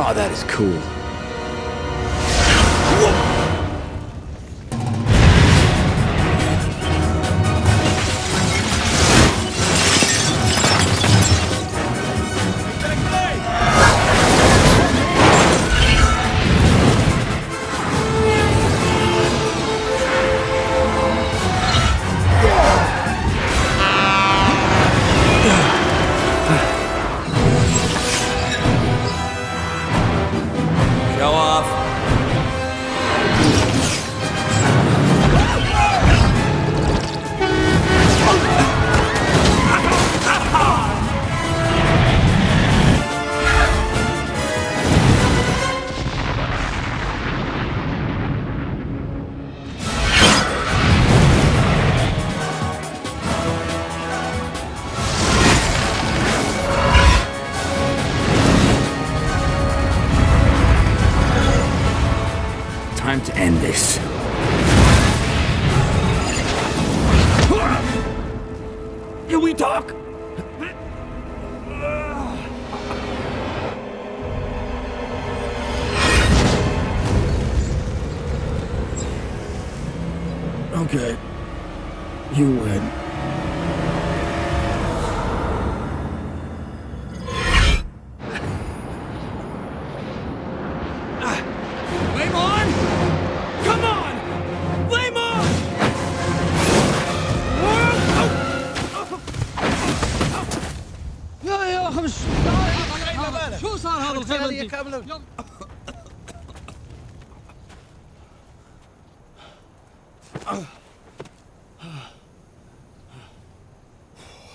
Oh, that is cool. Show off. Time to end this. Can we talk? Okay. You win. Flame on! Come on! Flame on! يا خمس شو صار هذا الخير انت؟